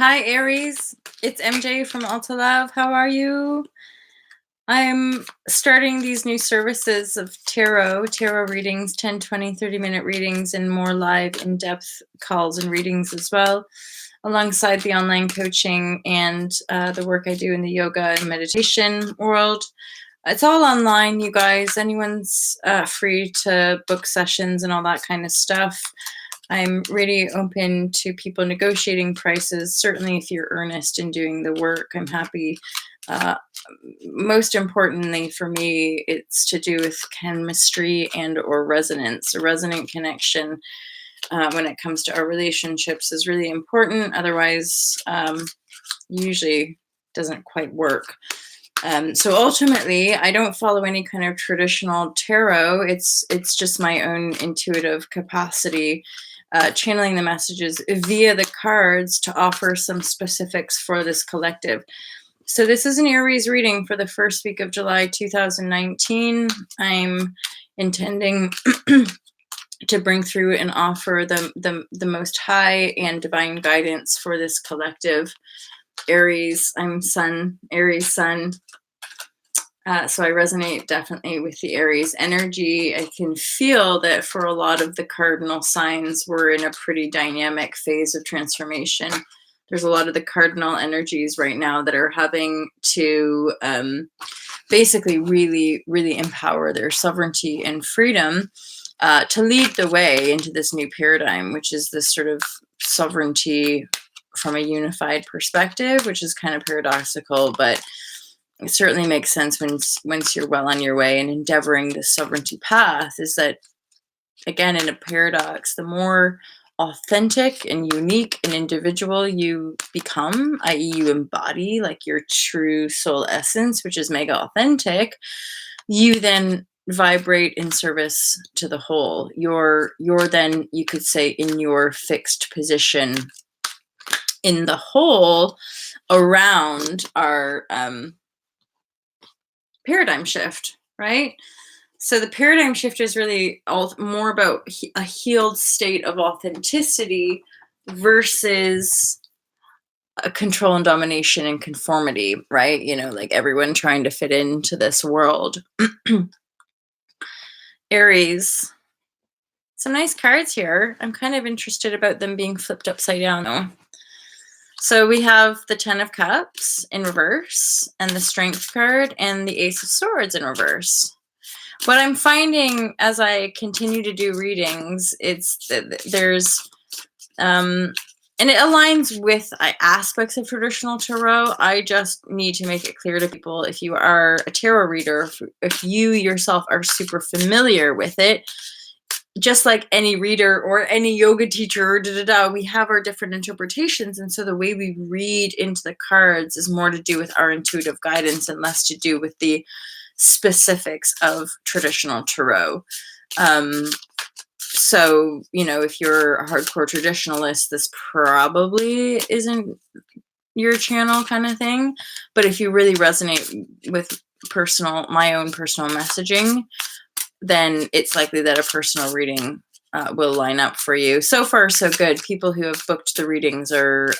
Hi, Aries. It's MJ from IUNPLUG. How are you? I'm starting these new services of tarot readings, 10, 20, 30-minute readings, and more live in-depth calls and readings as well, alongside the online coaching and the work I do in the yoga and meditation world. It's all online, you guys. Anyone's free to book sessions and all that kind of stuff. I'm really open to people negotiating prices. Certainly, if you're earnest in doing the work, I'm happy. Most importantly for me, it's to do with chemistry and or resonance. A resonant connection when it comes to our relationships is really important. Otherwise, usually doesn't quite work. So ultimately, I don't follow any kind of traditional tarot. It's just my own intuitive capacity, channeling the messages via the cards to offer some specifics for this collective. So this is an Aries reading for the first week of July 2019. I'm intending to bring through and offer the most high and divine guidance for this collective. Aries, I'm Sun, Aries Sun. So I resonate definitely with the Aries energy. I can feel that for a lot of the cardinal signs, we're in a pretty dynamic phase of transformation. There's a lot of the cardinal energies right now that are having to basically really, really empower their sovereignty and freedom to lead the way into this new paradigm, which is this sort of sovereignty from a unified perspective, which is kind of paradoxical, but it certainly makes sense once you're well on your way and endeavoring this sovereignty path. Is that, again, in a paradox, the more authentic and unique and individual you become, i.e. you embody like your true soul essence, which is mega authentic, you then vibrate in service to the whole. You're then, you could say, in your fixed position in the whole around our paradigm shift, right? So the paradigm shift is really more about a healed state of authenticity versus a control and domination and conformity, right? You know, like everyone trying to fit into this world. Aries. Some nice cards here. I'm kind of interested about them being flipped upside down though. So we have the 10 of Cups in reverse and the Strength card and the Ace of Swords in reverse. What I'm finding as I continue to do readings, it's that there's, and it aligns with aspects of traditional tarot. I just need to make it clear to people, if you are a tarot reader, if you yourself are super familiar with it, just like any reader or any yoga teacher, we have our different interpretations. And so the way we read into the cards is more to do with our intuitive guidance and less to do with the specifics of traditional tarot. So, you know, if you're a hardcore traditionalist, this probably isn't your channel kind of thing. But if you really resonate with my own personal messaging, then it's likely that a personal reading will line up for you. So far, so good. People who have booked the readings are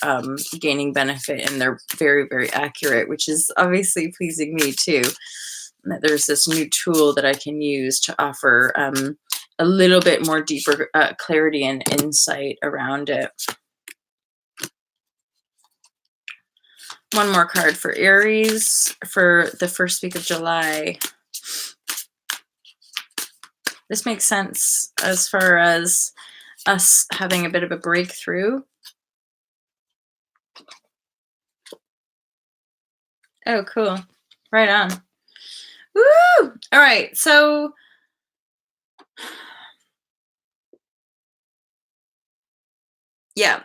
gaining benefit, and they're very, very accurate, which is obviously pleasing me too. That there's this new tool that I can use to offer a little bit more deeper clarity and insight around it. One more card for Aries for the first week of July. This makes sense as far as us having a bit of a breakthrough. Oh, cool. Right on. Woo! All right. So yeah,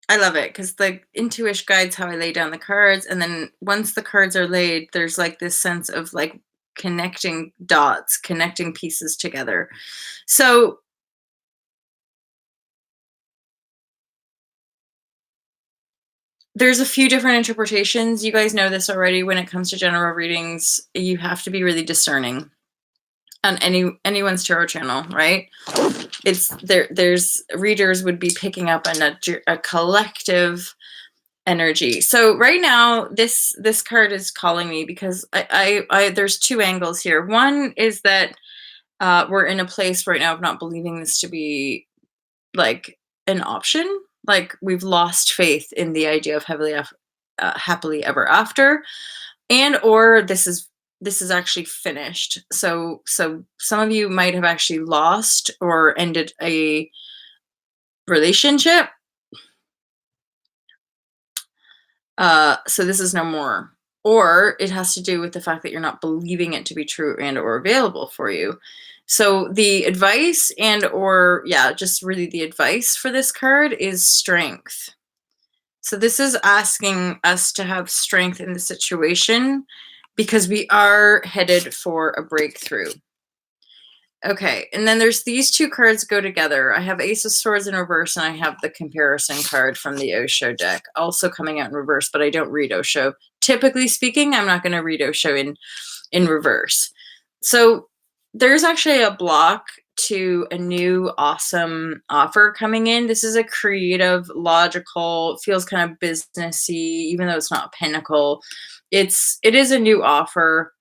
I love it because the intuition guides how I lay down the cards. And then once the cards are laid, there's like this sense of like connecting dots, connecting pieces together. So there's a few different interpretations. You guys know this already. When it comes to general readings, you have to be really discerning on anyone's tarot channel, right? there's readers would be picking up on a collective energy. So right now, this card is calling me because I there's two angles here. One is that we're in a place right now of not believing this to be like an option. Like we've lost faith in the idea of happily ever after, and or this is actually finished. So some of you might have actually lost or ended a relationship. So this is no more. Or it has to do with the fact that you're not believing it to be true and or available for you. So the advice and or yeah, just really the advice for this card is strength. So this is asking us to have strength in the situation because we are headed for a breakthrough. Okay, and then there's these two cards go together. I have Ace of Swords in reverse, and I have the comparison card from the Osho deck, also coming out in reverse, but I don't read Osho. Typically speaking, I'm not going to read Osho in reverse. So there's actually a block to a new awesome offer coming in. This is a creative, logical, feels kind of businessy, even though it's not pinnacle. It is a new offer,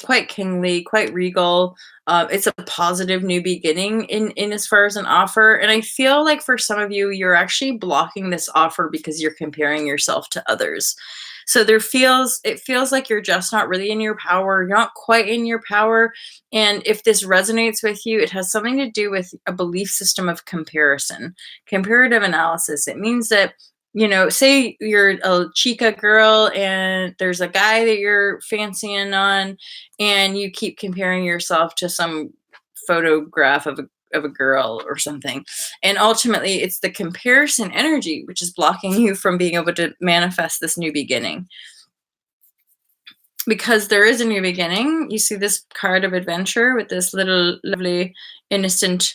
quite kingly, quite regal. It's a positive new beginning in as far as an offer. And I feel like for some of you, you're actually blocking this offer because you're comparing yourself to others. So it feels like you're just not really in your power. You're not quite in your power. And if this resonates with you, it has something to do with a belief system of comparison, comparative analysis. It means that, say you're a chica girl and there's a guy that you're fancying on, and you keep comparing yourself to some photograph of a girl or something. And ultimately, it's the comparison energy which is blocking you from being able to manifest this new beginning. Because there is a new beginning. You see this card of adventure with this little lovely, innocent,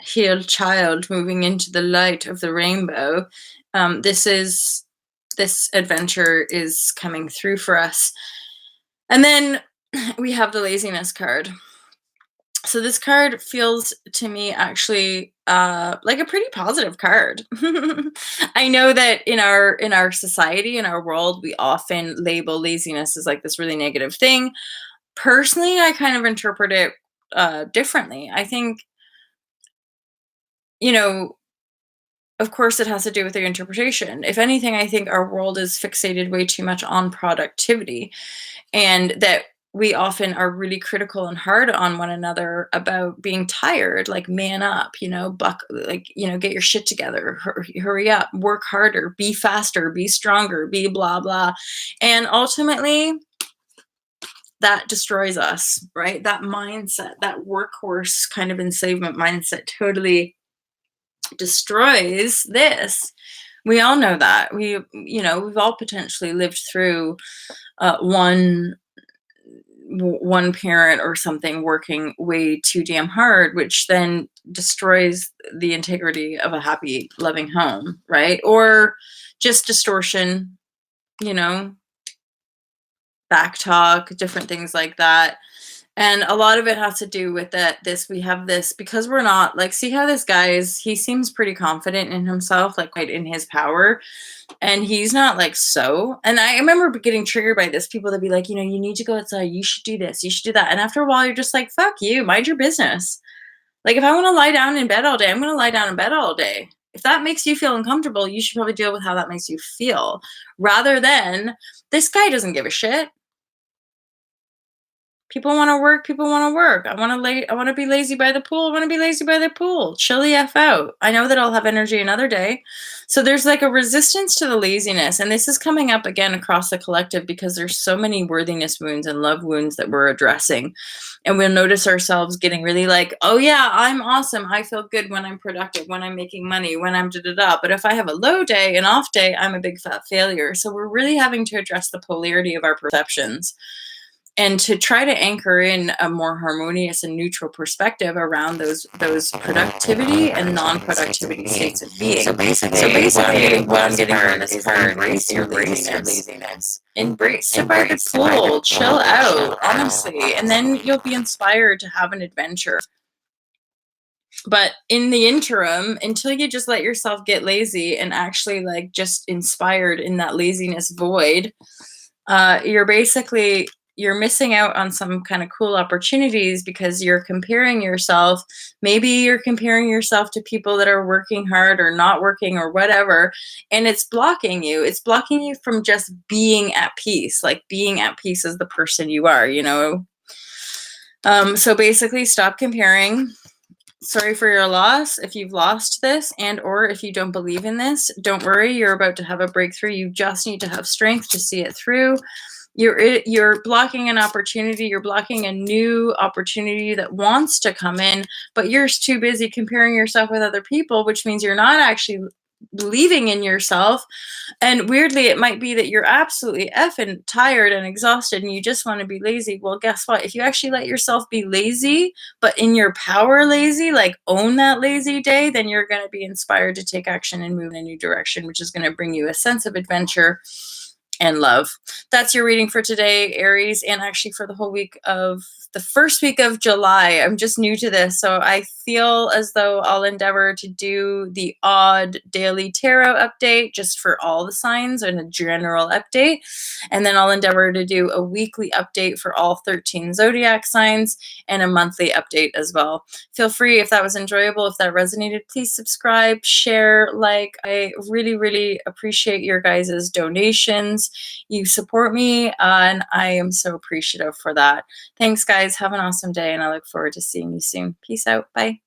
healed child moving into the light of the rainbow. This adventure is coming through for us. And then we have the laziness card. So this card feels to me actually like a pretty positive card. I know that in our society, in our world, we often label laziness as like this really negative thing. Personally, I kind of interpret it differently. I think, of course, it has to do with your interpretation. If anything, I think our world is fixated way too much on productivity, and that we often are really critical and hard on one another about being tired, like man up, get your shit together, hurry up, work harder, be faster, be stronger, be blah, blah. And ultimately, that destroys us, right? That mindset, that workhorse kind of enslavement mindset totally destroys this. We all know that. We've all potentially lived through one parent or something working way too damn hard, which then destroys the integrity of a happy, loving home, right? Or just distortion, back talk, different things like that. And a lot of it has to do with we have this, because we're not like, see how this guy he seems pretty confident in himself, like quite in his power. And he's not like so. And I remember getting triggered by this. People that be like, you need to go outside. You should do this. You should do that. And after a while, you're just like, fuck you. Mind your business. Like, if I want to lie down in bed all day, I'm going to lie down in bed all day. If that makes you feel uncomfortable, you should probably deal with how that makes you feel, rather than this guy doesn't give a shit. People want to work. People want to work. I want to be lazy by the pool. I want to be lazy by the pool. Chill the F out. I know that I'll have energy another day. So there's like a resistance to the laziness. And this is coming up again across the collective because there's so many worthiness wounds and love wounds that we're addressing. And we'll notice ourselves getting really like, oh yeah, I'm awesome. I feel good when I'm productive, when I'm making money, when I'm da-da-da. But if I have a low day, an off day, I'm a big fat failure. So we're really having to address the polarity of our perceptions, and to try to anchor in a more harmonious and neutral perspective around those productivity and non-productivity states of being. So basically what I'm getting from this card, embrace your laziness. Embrace it by the pool, chill out, honestly. And then you'll be inspired to have an adventure. But in the interim, until you just let yourself get lazy and actually like just inspired in that laziness void, you're missing out on some kind of cool opportunities because you're comparing yourself. Maybe you're comparing yourself to people that are working hard or not working or whatever, and it's blocking you. It's blocking you from just being at peace, like being at peace as the person you are, you know? So basically, stop comparing. Sorry for your loss if you've lost this, and or if you don't believe in this. Don't worry, you're about to have a breakthrough. You just need to have strength to see it through. You're blocking an opportunity. You're blocking a new opportunity that wants to come in, but you're too busy comparing yourself with other people, which means you're not actually believing in yourself. And weirdly, it might be that you're absolutely effing tired and exhausted and you just want to be lazy. Well, guess what? If you actually let yourself be lazy, but in your power lazy, like own that lazy day, then you're going to be inspired to take action and move in a new direction, which is going to bring you a sense of adventure and love. That's your reading for today, Aries, and actually for the whole week of the first week of July. I'm just new to this, so I feel as though I'll endeavor to do the odd daily tarot update just for all the signs and a general update. And then I'll endeavor to do a weekly update for all 13 zodiac signs and a monthly update as well. Feel free, if that was enjoyable, if that resonated, please subscribe, share, like. I really, really appreciate your guys' donations. You support me, and I am so appreciative for that. Thanks, guys. Have an awesome day, and I look forward to seeing you soon. Peace out. Bye.